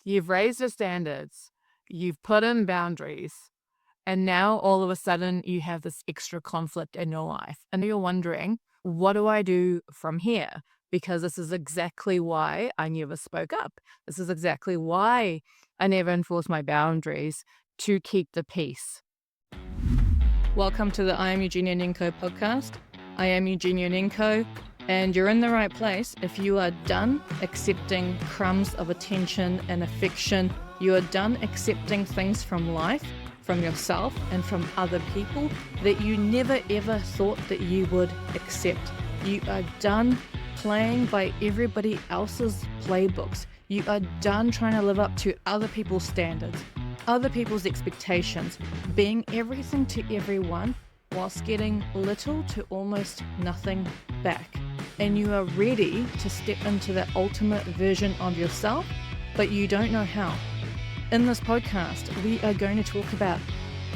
You've raised your standards, you've put in boundaries, and now all of a sudden you have this extra conflict in your life. And you're wondering, what do I do from here? Because this is exactly why I never spoke up. This is exactly why I never enforced my boundaries to keep the peace. Welcome to the I Am Eugenia Ninko podcast. I am Eugenia Ninko, and you're in the right place if you are done accepting crumbs of attention and affection. You are done accepting things from life, from yourself, and from other people that you never ever thought that you would accept. You are done playing by everybody else's playbooks. You are done trying to live up to other people's standards, other people's expectations, being everything to everyone whilst getting little to almost nothing back. And you are ready to step into the ultimate version of yourself, but you don't know how. In this podcast, we are going to talk about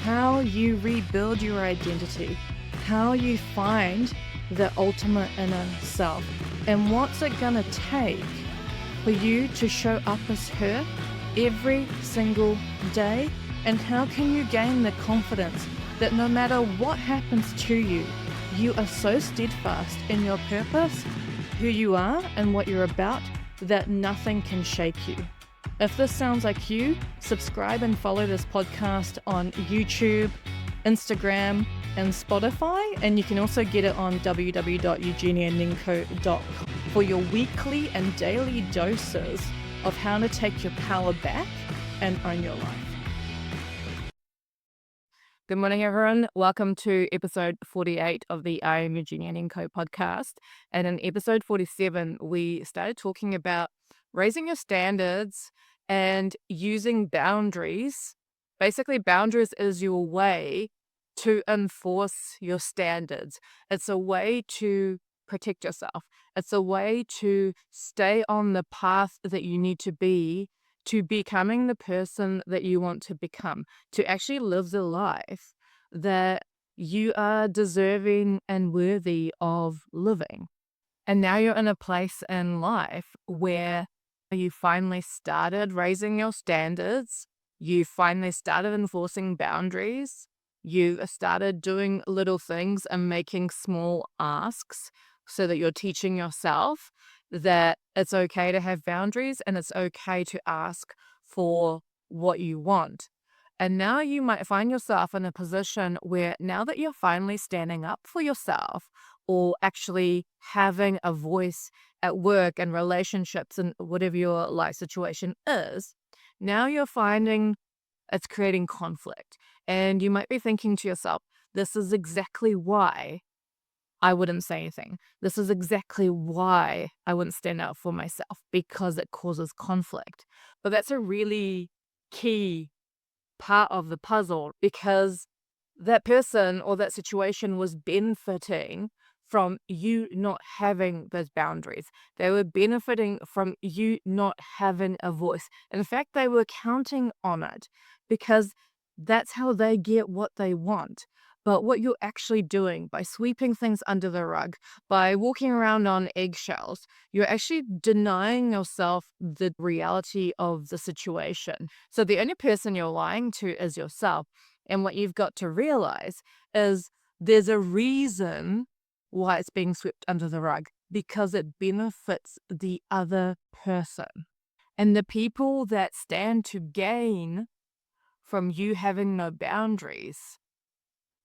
how you rebuild your identity, how you find the ultimate inner self, and what's it gonna take for you to show up as her every single day, and how can you gain the confidence that no matter what happens to you, you are so steadfast in your purpose, who you are and what you're about, that nothing can shake you. If this sounds like you, subscribe and follow this podcast on YouTube, Instagram, and Spotify, and you can also get it on www.eugenianinko.com for your weekly and daily doses of how to take your power back and own your life. Good morning, everyone. Welcome to episode 48 of the I Am Eugenia Ninko podcast. And in episode 47, we started talking about raising your standards and using boundaries. Basically, boundaries is your way to enforce your standards. It's a way to protect yourself. It's a way to stay on the path that you need to be to becoming the person that you want to become, to actually live the life that you are deserving and worthy of living. And now you're in a place in life where you finally started raising your standards, you finally started enforcing boundaries, you started doing little things and making small asks so that you're teaching yourself that it's okay to have boundaries and it's okay to ask for what you want. And now you might find yourself in a position where now that you're finally standing up for yourself or actually having a voice at work and relationships and whatever your life situation is, now you're finding it's creating conflict. And you might be thinking to yourself, this is exactly why I wouldn't say anything. This is exactly why I wouldn't stand up for myself, because it causes conflict. But that's a really key part of the puzzle, because that person or that situation was benefiting from you not having those boundaries. They were benefiting from you not having a voice. In fact, they were counting on it because that's how they get what they want. But what you're actually doing by sweeping things under the rug, by walking around on eggshells, you're actually denying yourself the reality of the situation. So the only person you're lying to is yourself. And what you've got to realize is there's a reason why it's being swept under the rug, because it benefits the other person. And the people that stand to gain from you having no boundaries,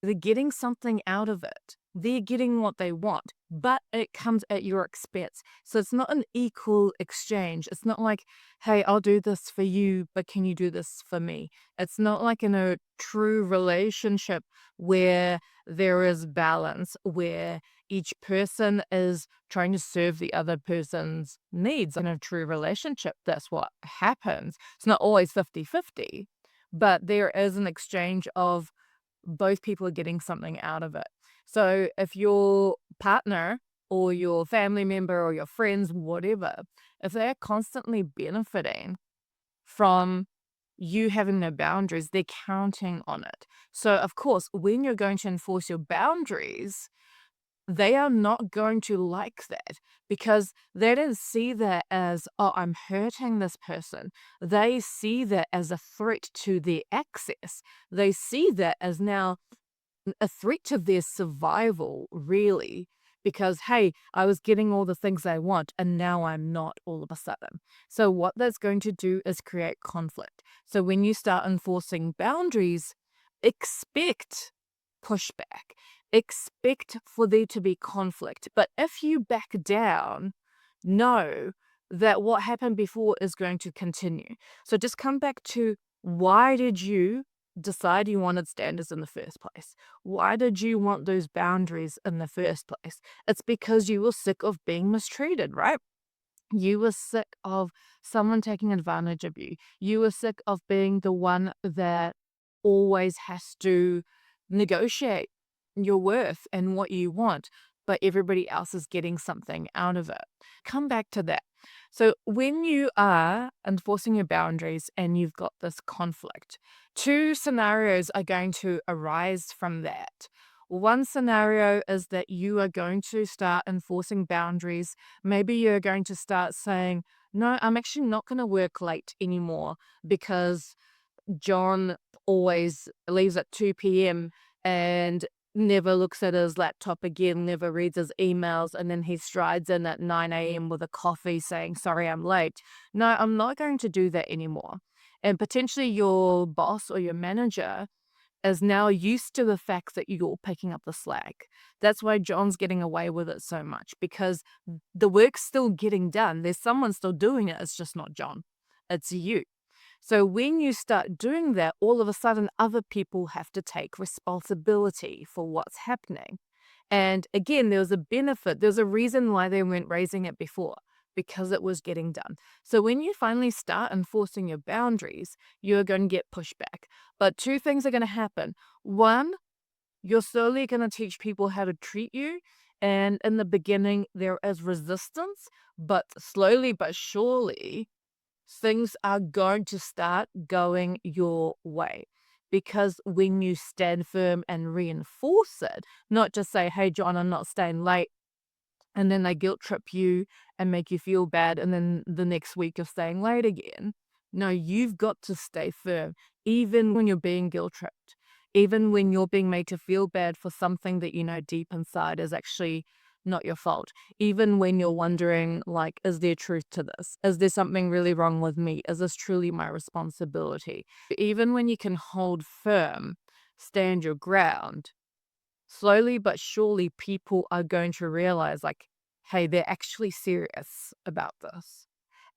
they're getting something out of it. They're getting what they want, but it comes at your expense. So it's not an equal exchange. It's not like, hey, I'll do this for you, but can you do this for me? It's not like in a true relationship where there is balance, where each person is trying to serve the other person's needs. In a true relationship, that's what happens. It's not always 50-50, but there is an exchange of both people are getting something out of it. So if your partner or your family member or your friends, whatever, if they're constantly benefiting from you having no boundaries, they're counting on it. So of course, when you're going to enforce your boundaries, they are not going to like that because they don't see that as, oh, I'm hurting this person. They see that as a threat to their access. They see that as now a threat to their survival, really, because, hey, I was getting all the things I want and now I'm not all of a sudden. So, what that's going to do is create conflict. So, when you start enforcing boundaries, expect pushback, expect for there to be conflict. But if you back down, know that what happened before is going to continue. So, just come back to, why did you decide you wanted standards in the first place? Why did you want those boundaries in the first place? It's because you were sick of being mistreated, right? You were sick of someone taking advantage of you. You were sick of being the one that always has to negotiate your worth and what you want, but everybody else is getting something out of it. Come back to that. So, when you are enforcing your boundaries and you've got this conflict, two scenarios are going to arise from that. One scenario is that you are going to start enforcing boundaries. Maybe you're going to start saying, no, I'm actually not going to work late anymore because John always leaves at 2 p.m. and never looks at his laptop again, never reads his emails, and then he strides in at 9 a.m. with a coffee saying, sorry, I'm late. No, I'm not going to do that anymore. And potentially your boss or your manager is now used to the fact that you're picking up the slack. That's why John's getting away with it so much, because the work's still getting done. There's someone still doing it. It's just not John. It's you. So when you start doing that, all of a sudden other people have to take responsibility for what's happening. And again, there was a benefit. There's a reason why they weren't raising it before, because it was getting done. So when you finally start enforcing your boundaries, you're going to get pushback. But two things are going to happen. One, you're slowly going to teach people how to treat you. And in the beginning, there is resistance, but slowly but surely, things are going to start going your way. Because when you stand firm and reinforce it, not just say, hey, John, I'm not staying late, and then they guilt trip you and make you feel bad, and then the next week you're staying late again. No, you've got to stay firm, even when you're being guilt tripped, even when you're being made to feel bad for something that you know deep inside is actually not your fault. Even when you're wondering, like, is there truth to this? Is there something really wrong with me? Is this truly my responsibility? Even when you can hold firm, stand your ground, slowly but surely people are going to realize, like, hey, they're actually serious about this.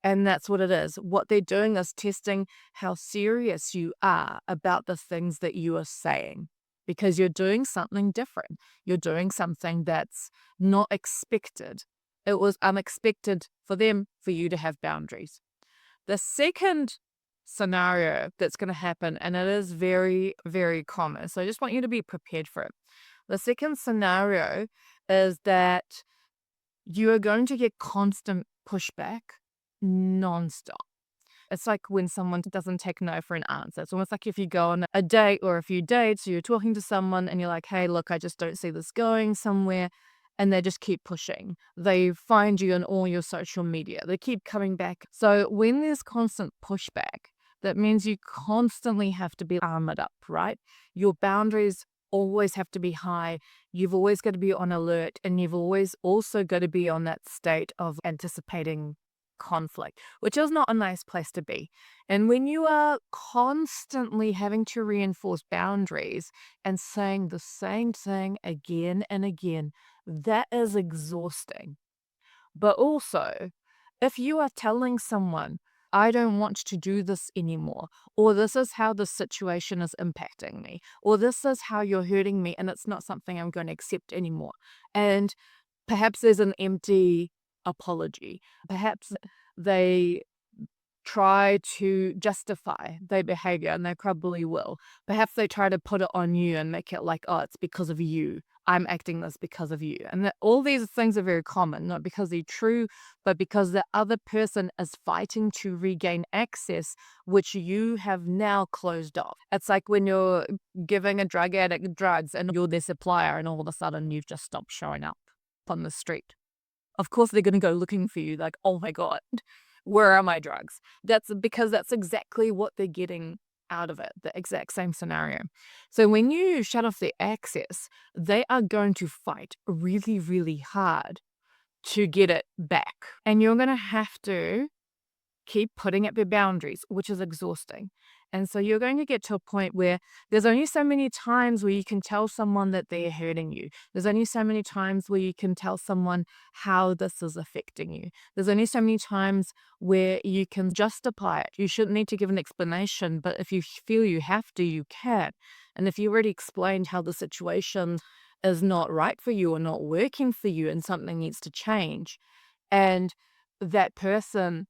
And that's what it is. What they're doing is testing how serious you are about the things that you are saying, because you're doing something different. You're doing something that's not expected. It was unexpected for them for you to have boundaries. The second scenario that's going to happen, and it is very, very common, so I just want you to be prepared for it. The second scenario is that you are going to get constant pushback nonstop. It's like when someone doesn't take no for an answer. It's almost like if you go on a date or a few dates, or you're talking to someone and you're like, hey, look, I just don't see this going somewhere. And they just keep pushing. They find you on all your social media. They keep coming back. So when there's constant pushback, that means you constantly have to be armored up, right? Your boundaries always have to be high. You've always got to be on alert, and you've always also got to be on that state of anticipating conflict, which is not a nice place to be. And when you are constantly having to reinforce boundaries and saying the same thing again and again, that is exhausting. But also, if you are telling someone, I don't want to do this anymore, or this is how the situation is impacting me, or this is how you're hurting me, and it's not something I'm going to accept anymore. And perhaps there's an empty apology. Perhaps they try to justify their behavior, and they probably will. Perhaps they try to put it on you and make it like, oh, it's because of you I'm acting this because of you. And that all these things are very common, not because they're true, but because the other person is fighting to regain access, which you have now closed off. It's like when you're giving a drug addict drugs and you're their supplier, and all of a sudden you've just stopped showing up on the street. Of course, they're going to go looking for you, like, oh my God, where are my drugs? That's because that's exactly what they're getting out of it, the exact same scenario. So when you shut off their access, they are going to fight really, really hard to get it back. And you're going to have to keep putting up their boundaries, which is exhausting. And so you're going to get to a point where there's only so many times where you can tell someone that they're hurting you. There's only so many times where you can tell someone how this is affecting you. There's only so many times where you can justify it. You shouldn't need to give an explanation, but if you feel you have to, you can. And if you already explained how the situation is not right for you or not working for you and something needs to change, and that person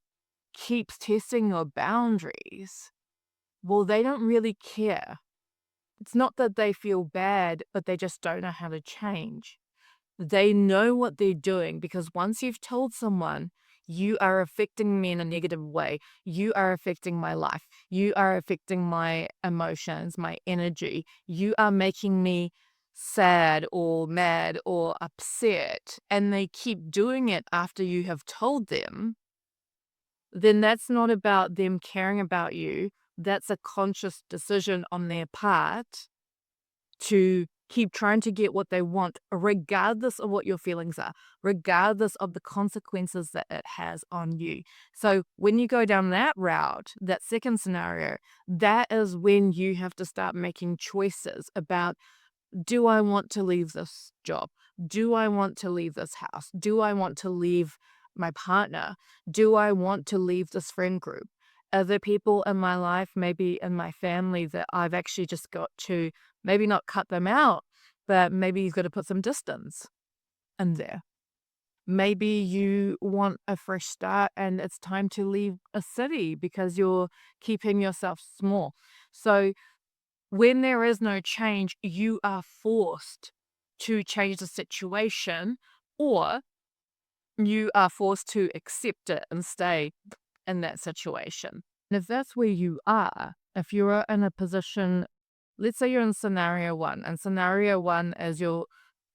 keeps testing your boundaries, well, they don't really care. It's not that they feel bad, but they just don't know how to change. They know what they're doing because once you've told someone, you are affecting me in a negative way, you are affecting my life, you are affecting my emotions, my energy, you are making me sad or mad or upset, and they keep doing it after you have told them, then that's not about them caring about you. That's a conscious decision on their part to keep trying to get what they want, regardless of what your feelings are, regardless of the consequences that it has on you. So when you go down that route, that second scenario, that is when you have to start making choices about, do I want to leave this job? Do I want to leave this house? Do I want to leave my partner? Do I want to leave this friend group? Are there people in my life, maybe in my family, that I've actually just got to maybe not cut them out, but maybe you've got to put some distance in there? Maybe you want a fresh start and it's time to leave a city because you're keeping yourself small. So when there is no change, you are forced to change the situation, or you are forced to accept it and stay in that situation. And if that's where you are, if you're in a position, let's say you're in scenario one, and scenario one is you're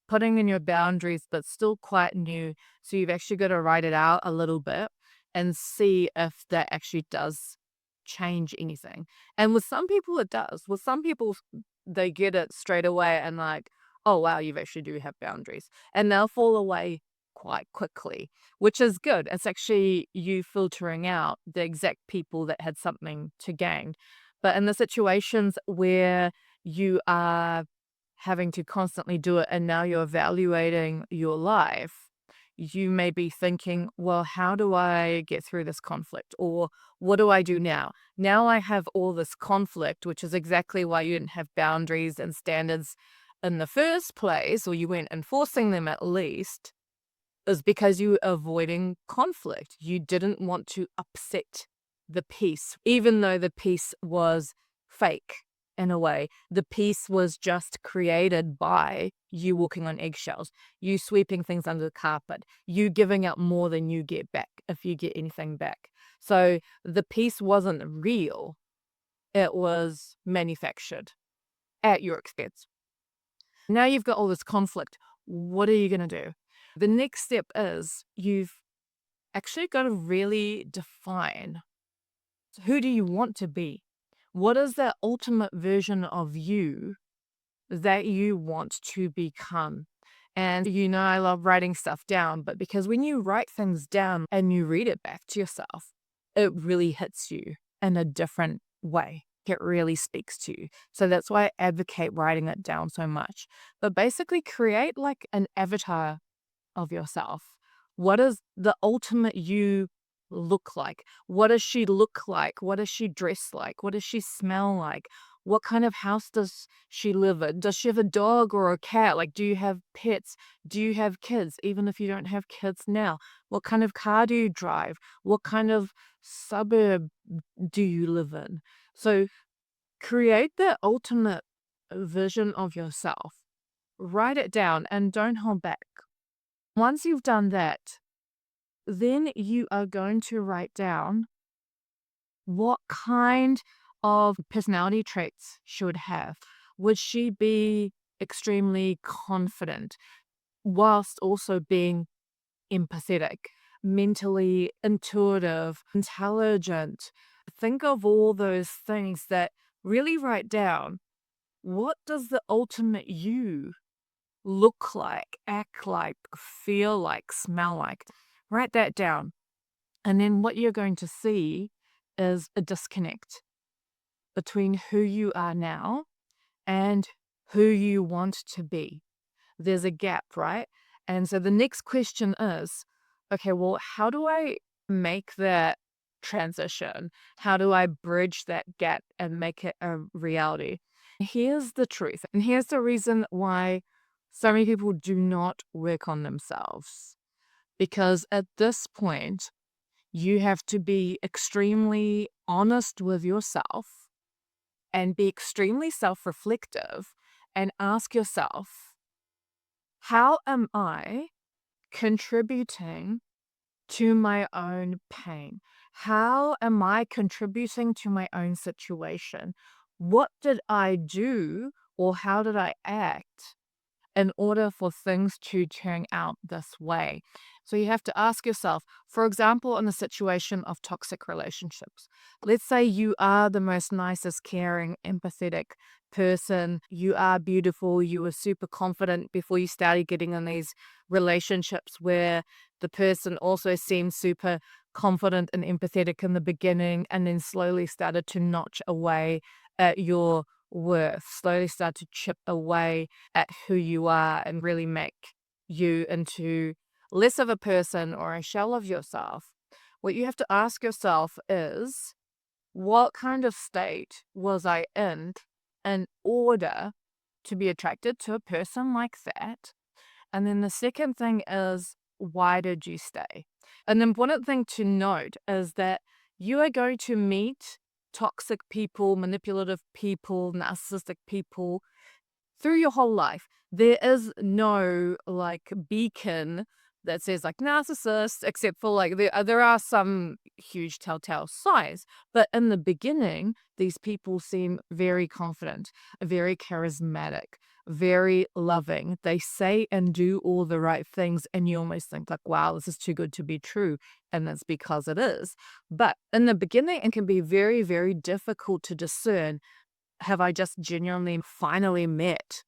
putting in your boundaries, but still quite new. So you've actually got to write it out a little bit and see if that actually does change anything. And with some people, it does. With some people, they get it straight away and like, oh, wow, you actually do have boundaries. And they'll fall away quite quickly, which is good. It's actually you filtering out the exact people that had something to gain. But in the situations where you are having to constantly do it and now you're evaluating your life, you may be thinking, well, how do I get through this conflict? Or what do I do now? Now I have all this conflict, which is exactly why you didn't have boundaries and standards in the first place, or you weren't enforcing them at least, is because you were avoiding conflict. You didn't want to upset the peace, even though the peace was fake in a way. The peace was just created by you walking on eggshells, you sweeping things under the carpet, you giving out more than you get back if you get anything back. So the peace wasn't real, it was manufactured at your expense. Now you've got all this conflict. What are you going to do? The next step is you've actually got to really define, who do you want to be? What is the ultimate version of you that you want to become? And I love writing stuff down, but because when you write things down and you read it back to yourself, it really hits you in a different way. It really speaks to you. So that's why I advocate writing it down so much. But basically, create like an avatar of yourself. What does the ultimate you look like? What does she look like? What does she dress like? What does she smell like? What kind of house does she live in? Does she have a dog or a cat? Like, do you have pets? Do you have kids? Even if you don't have kids now, what kind of car do you drive? What kind of suburb do you live in? So create the ultimate vision of yourself. write it down and don't hold back. Once you've done that, then you are going to write down what kind of personality traits she would have. Would she be extremely confident whilst also being empathetic, mentally intuitive, intelligent? Think of all those things that really write down what does the ultimate you look like, act like, feel like, smell like. Write that down. And then what you're going to see is a disconnect between who you are now and who you want to be. There's a gap, right? And so the next question is, okay, well, how do I make that transition? How do I bridge that gap and make it a reality? Here's the truth, and here's the reason why so many people do not work on themselves. Because at this point, you have to be extremely honest with yourself and be extremely self reflective and ask yourself, how am I contributing to my own pain? How am I contributing to my own situation? What did I do or how did I act in order for things to turn out this way? So you have to ask yourself, for example, in the situation of toxic relationships, let's say you are the most nicest, caring, empathetic person. You are beautiful. You were super confident before you started getting in these relationships where the person also seemed super confident and empathetic in the beginning and then slowly started to notch away at your worth, slowly start to chip away at who you are and really make you into less of a person or a shell of yourself. What you have to ask yourself is, what kind of state was I in order to be attracted to a person like that? And then the second thing is, why did you stay? An important thing to note is that you are going to meet toxic people, manipulative people, narcissistic people through your whole life. There is no like beacon that says like narcissist, except for like there are some huge telltale signs. But in the beginning, these people seem very confident, very charismatic, very loving. They say and do all the right things, and you almost think like, wow, this is too good to be true. And that's because it is. But in the beginning, it can be very, very difficult to discern, have I just genuinely finally met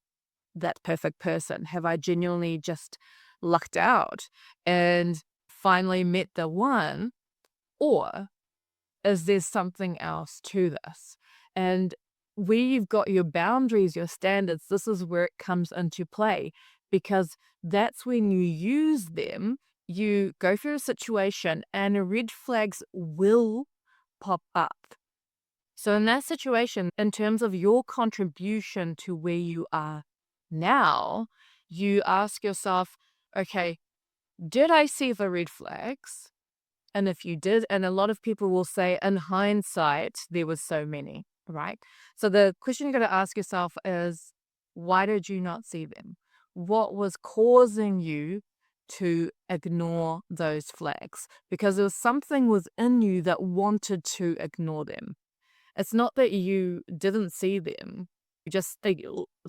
that perfect person? Have I genuinely just lucked out and finally met the one? Or is there something else to this? And where you've got your boundaries, your standards, this is where it comes into play, because that's when you use them. You go through a situation and red flags will pop up. So, in that situation, in terms of your contribution to where you are now, you ask yourself, okay, did I see the red flags? And if you did, and a lot of people will say, in hindsight, there was so many, right? So, the question you're going to ask yourself is, why did you not see them? What was causing you to ignore those flags? Because there was something within you that wanted to ignore them. It's not that you didn't see them. You just,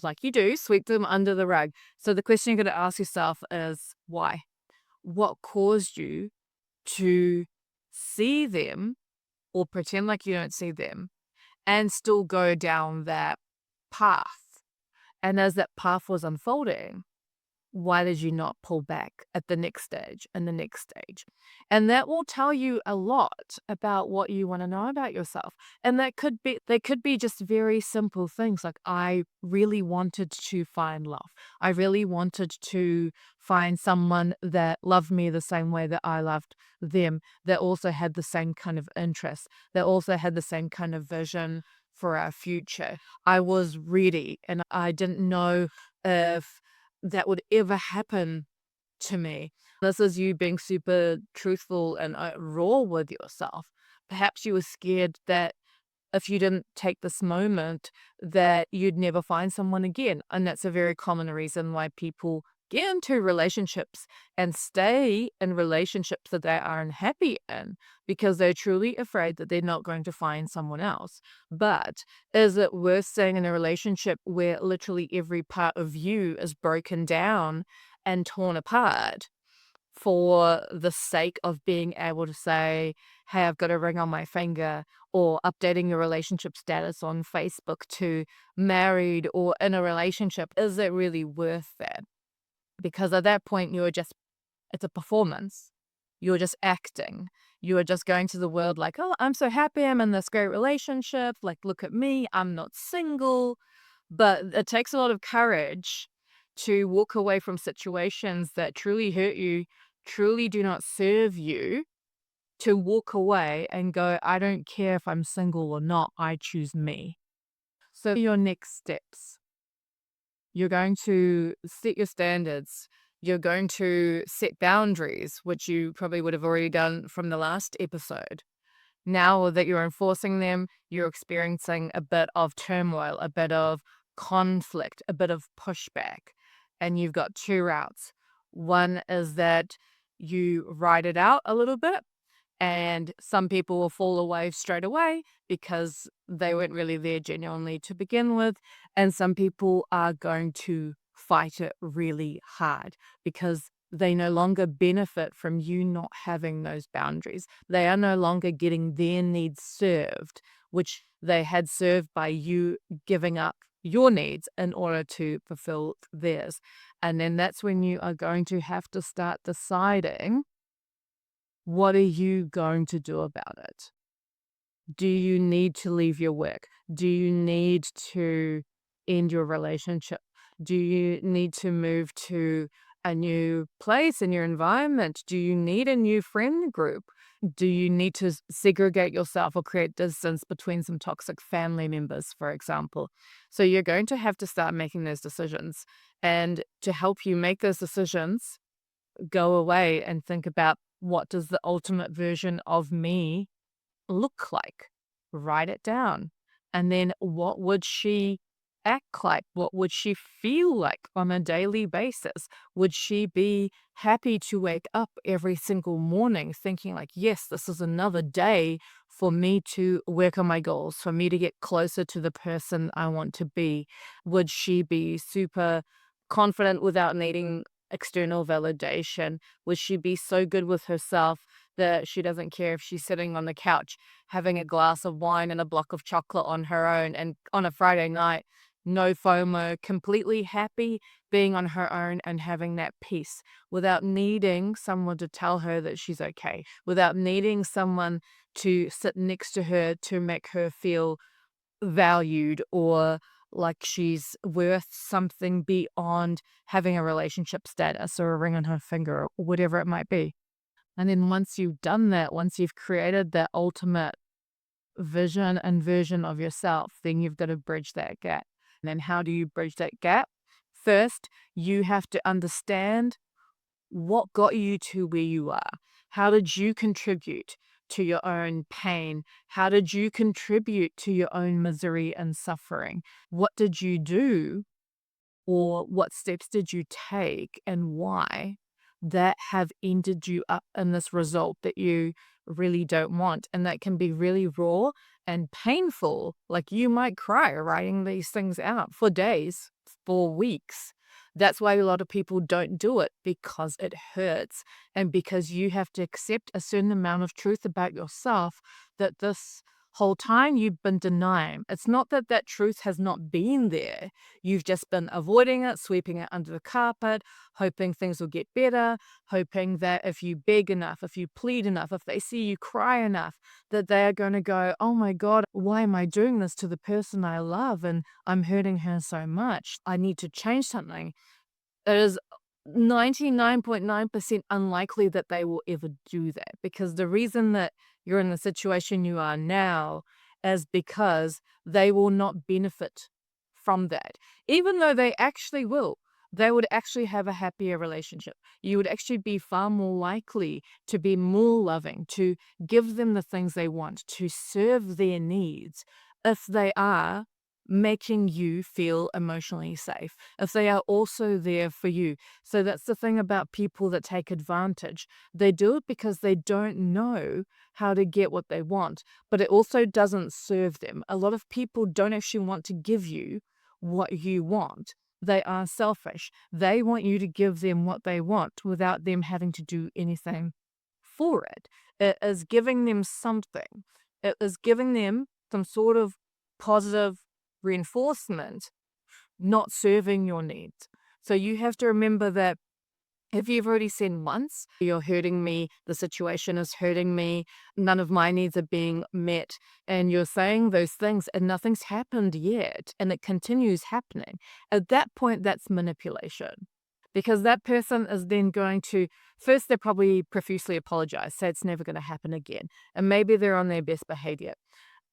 like you do, sweep them under the rug. So the question you're going to ask yourself is, why? What caused you to see them or pretend like you don't see them and still go down that path? And as that path was unfolding, why did you not pull back at the next stage and the next stage? And that will tell you a lot about what you want to know about yourself. And they could be just very simple things like, I really wanted to find love. I really wanted to find someone that loved me the same way that I loved them, that also had the same kind of interests, that also had the same kind of vision for our future. I was ready and I didn't know if that would ever happen to me. This is you being super truthful and raw with yourself. Perhaps you were scared that if you didn't take this moment that you'd never find someone again. And that's a very common reason why people get into relationships and stay in relationships that they are unhappy in, because they're truly afraid that they're not going to find someone else. But is it worth staying in a relationship where literally every part of you is broken down and torn apart for the sake of being able to say, hey, I've got a ring on my finger, or updating your relationship status on Facebook to married or in a relationship? Is it really worth that? Because at that point, it's a performance. You're just acting. You are just going to the world like, oh, I'm so happy. I'm in this great relationship. Like, look at me. I'm not single. But it takes a lot of courage to walk away from situations that truly hurt you, truly do not serve you, to walk away and go, I don't care if I'm single or not. I choose me. So, your next steps, you're going to set your standards. You're going to set boundaries, which you probably would have already done from the last episode. Now that you're enforcing them, you're experiencing a bit of turmoil, a bit of conflict, a bit of pushback. And you've got two routes. One is that you ride it out a little bit, and some people will fall away straight away because they weren't really there genuinely to begin with. And some people are going to fight it really hard because they no longer benefit from you not having those boundaries. They are no longer getting their needs served, which they had served by you giving up your needs in order to fulfill theirs. And then that's when you are going to have to start deciding, what are you going to do about it? Do you need to leave your work? Do you need to end your relationship? Do you need to move to a new place in your environment? Do you need a new friend group? Do you need to segregate yourself or create distance between some toxic family members, for example? So you're going to have to start making those decisions. And to help you make those decisions, go away and think about, what does the ultimate version of me look like? Write it down. And then what would she act like? What would she feel like on a daily basis? Would she be happy to wake up every single morning thinking like, yes, this is another day for me to work on my goals, for me to get closer to the person I want to be? Would she be super confident without needing external validation? Would she be so good with herself that she doesn't care if she's sitting on the couch having a glass of wine and a block of chocolate on her own, and on a Friday night, no FOMO, completely happy being on her own and having that peace without needing someone to tell her that she's okay, without needing someone to sit next to her to make her feel valued or like she's worth something beyond having a relationship status or a ring on her finger or whatever it might be. And then once you've done that, once you've created that ultimate vision and version of yourself, then you've got to bridge that gap. And then how do you bridge that gap? First, you have to understand what got you to where you are. How did you contribute to your own pain? How did you contribute to your own misery and suffering? What did you do, or what steps did you take and why, that have ended you up in this result that you really don't want? And that can be really raw and painful. Like, you might cry writing these things out for days, for weeks. That's why a lot of people don't do it, because it hurts and because you have to accept a certain amount of truth about yourself that this whole time you've been denying. It's not that that truth has not been there. You've just been avoiding it, sweeping it under the carpet, hoping things will get better, hoping that if you beg enough, if you plead enough, if they see you cry enough, that they are going to go, oh my God, why am I doing this to the person I love? And I'm hurting her so much. I need to change something. It is 99.9% unlikely that they will ever do that, because the reason that you're in the situation you are now is because they will not benefit from that, even though they actually will. they would actually have a happier relationship. You would actually be far more likely to be more loving, to give them the things they want, to serve their needs if they are making you feel emotionally safe, if they are also there for you. So that's the thing about people that take advantage. They do it because they don't know how to get what they want, but it also doesn't serve them. A lot of people don't actually want to give you what you want. They are selfish. They want you to give them what they want without them having to do anything for it. It is giving them something. It is giving them some sort of positive reinforcement, not serving your needs. So you have to remember that if you've already said once, you're hurting me, the situation is hurting me, none of my needs are being met, and you're saying those things and nothing's happened yet, and it continues happening, at that point, that's manipulation. Because that person is then going to, first, they probably profusely apologize, say it's never going to happen again, and maybe they're on their best behavior.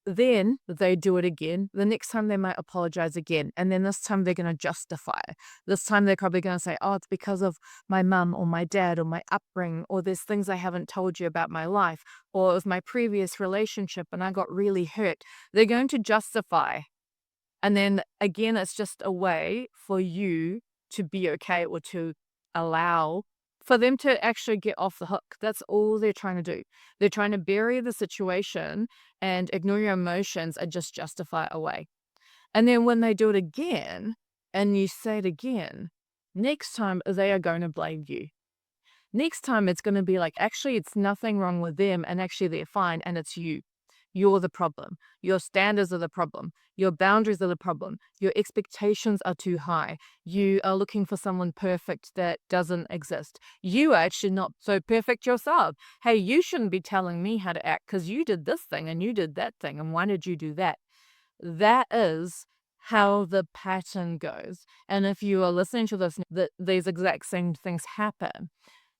Then they do it again. The next time they might apologize again. And then this time they're going to justify. This time they're probably going to say, oh, it's because of my mum or my dad or my upbringing, or there's things I haven't told you about my life, or it was my previous relationship and I got really hurt. They're going to justify. And then again, it's just a way for you to be okay, or to allow for them to actually get off the hook. That's all they're trying to do. They're trying to bury the situation and ignore your emotions and just justify it away. And then when they do it again and you say it again, next time they are going to blame you. Next time it's going to be like, actually, it's nothing wrong with them and actually they're fine and it's you. You're the problem. Your standards are the problem. Your boundaries are the problem. Your expectations are too high. You are looking for someone perfect that doesn't exist. You are actually not so perfect yourself. Hey, you shouldn't be telling me how to act because you did this thing and you did that thing. And why did you do that? That is how the pattern goes. And if you are listening to this, these exact same things happen,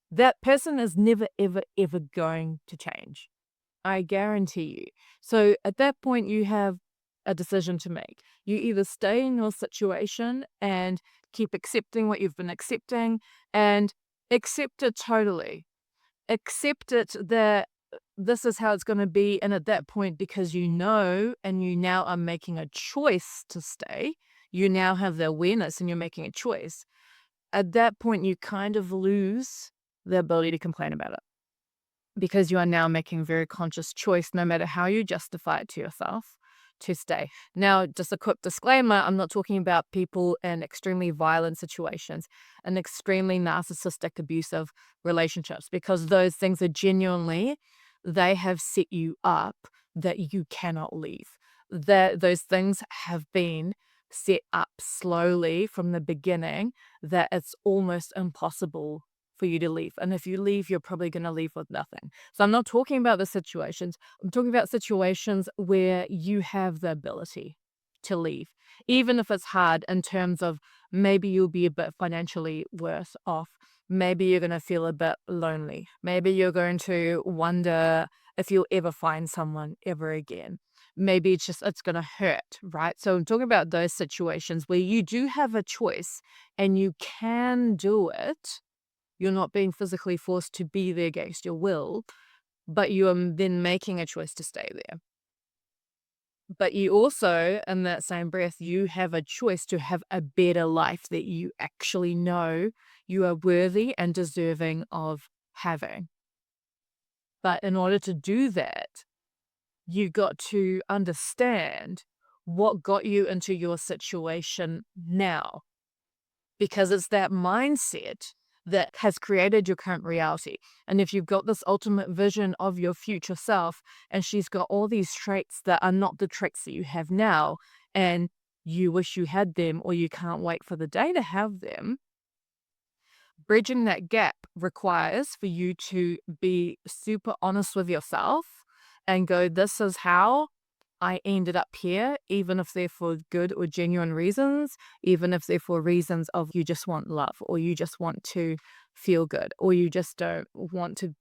that person is never, ever, ever going to change. I guarantee you. So at that point, you have a decision to make. You either stay in your situation and keep accepting what you've been accepting and accept it totally. Accept it that this is how it's going to be. And at that point, because you know, and you now are making a choice to stay, you now have the awareness and you're making a choice. At that point, you kind of lose the ability to complain about it, because you are now making a very conscious choice, no matter how you justify it to yourself, to stay. Now, just a quick disclaimer, I'm not talking about people in extremely violent situations and extremely narcissistic, abusive relationships, because those things are genuinely, they have set you up that you cannot leave. Those things have been set up slowly from the beginning that it's almost impossible for you to leave. And if you leave, you're probably going to leave with nothing. So I'm not talking about the situations. I'm talking about situations where you have the ability to leave, even if it's hard in terms of maybe you'll be a bit financially worse off. Maybe you're going to feel a bit lonely. Maybe you're going to wonder if you'll ever find someone ever again. Maybe it's going to hurt, right? So I'm talking about those situations where you do have a choice and you can do it. You're not being physically forced to be there against your will, but you are then making a choice to stay there. But you also, in that same breath, you have a choice to have a better life that you actually know you are worthy and deserving of having. But in order to do that, you got to understand what got you into your situation now, because it's that mindset that has created your current reality. And if you've got this ultimate vision of your future self and she's got all these traits that are not the traits that you have now, and you wish you had them or you can't wait for the day to have them, bridging that gap requires for you to be super honest with yourself and go, this is how I ended up here, even if they're for good or genuine reasons, even if they're for reasons of you just want love, or you just want to feel good, or you just don't want to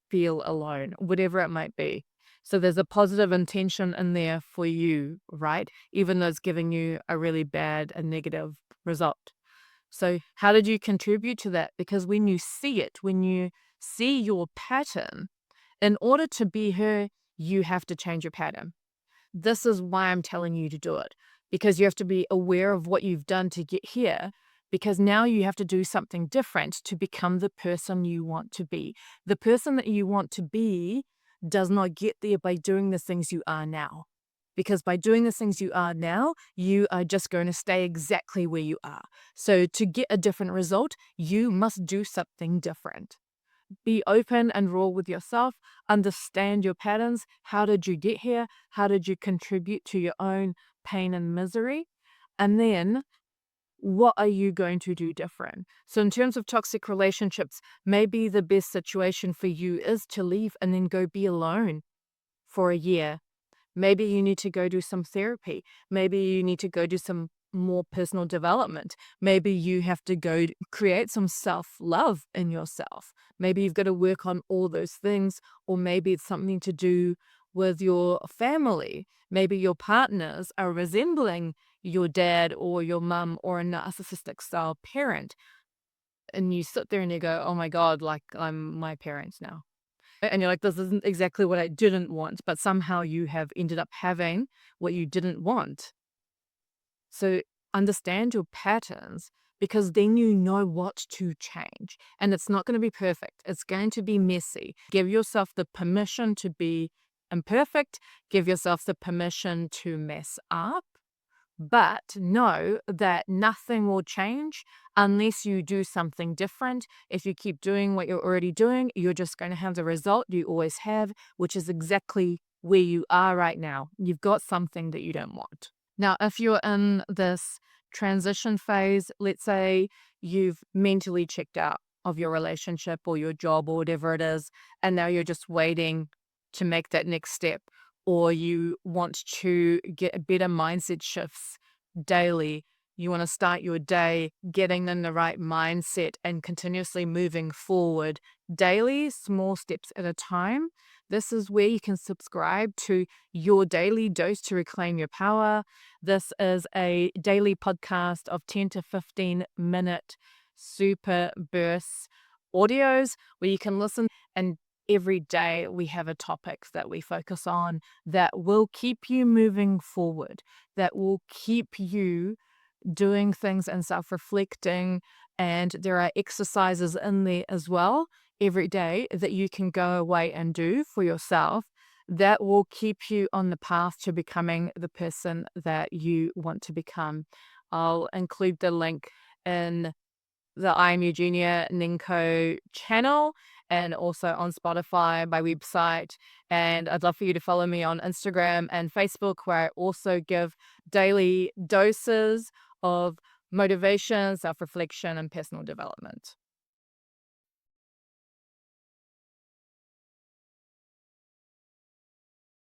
feel alone, whatever it might be. So there's a positive intention in there for you, right? Even though it's giving you a really bad and negative result. So how did you contribute to that? Because when you see your pattern, in order to be her, you have to change your pattern. This is why I'm telling you to do it, because you have to be aware of what you've done to get here, because now you have to do something different to become the person you want to be. The person that you want to be does not get there by doing the things you are now. Because by doing the things you are now, you are just going to stay exactly where you are. So to get a different result, you must do something different. Be open and raw with yourself, understand your patterns. How did you get here? How did you contribute to your own pain and misery? And then what are you going to do different? So, in terms of toxic relationships, maybe the best situation for you is to leave and then go be alone for a year. Maybe you need to go do some therapy. Maybe you need to go do some more personal development. Maybe you have to go create some self-love in yourself. Maybe you've got to work on all those things, or maybe it's something to do with your family. Maybe your partners are resembling your dad or your mum or a narcissistic style parent. And you sit there and you go, oh my God, like I'm my parents now. And you're like, this isn't exactly what I didn't want, but somehow you have ended up having what you didn't want. So understand your patterns, because then you know what to change. And it's not going to be perfect. It's going to be messy. Give yourself the permission to be imperfect. Give yourself the permission to mess up. But know that nothing will change unless you do something different. If you keep doing what you're already doing, you're just going to have the result you always have, which is exactly where you are right now. You've got something that you don't want. Now, if you're in this transition phase, let's say you've mentally checked out of your relationship or your job or whatever it is, and now you're just waiting to make that next step, or you want to get better mindset shifts daily. You want to start your day getting in the right mindset and continuously moving forward daily, small steps at a time. This is where you can subscribe to your daily dose to reclaim your power. This is a daily podcast of 10 to 15-minute super bursts audios where you can listen, and every day we have a topic that we focus on that will keep you moving forward, that will keep you doing things and self-reflecting. And there are exercises in there as well every day that you can go away and do for yourself that will keep you on the path to becoming the person that you want to become. I'll include the link in the I Am Eugenia Ninko channel, and also on Spotify, my website. And I'd love for you to follow me on Instagram and Facebook, where I also give daily doses of motivation, self-reflection, and personal development.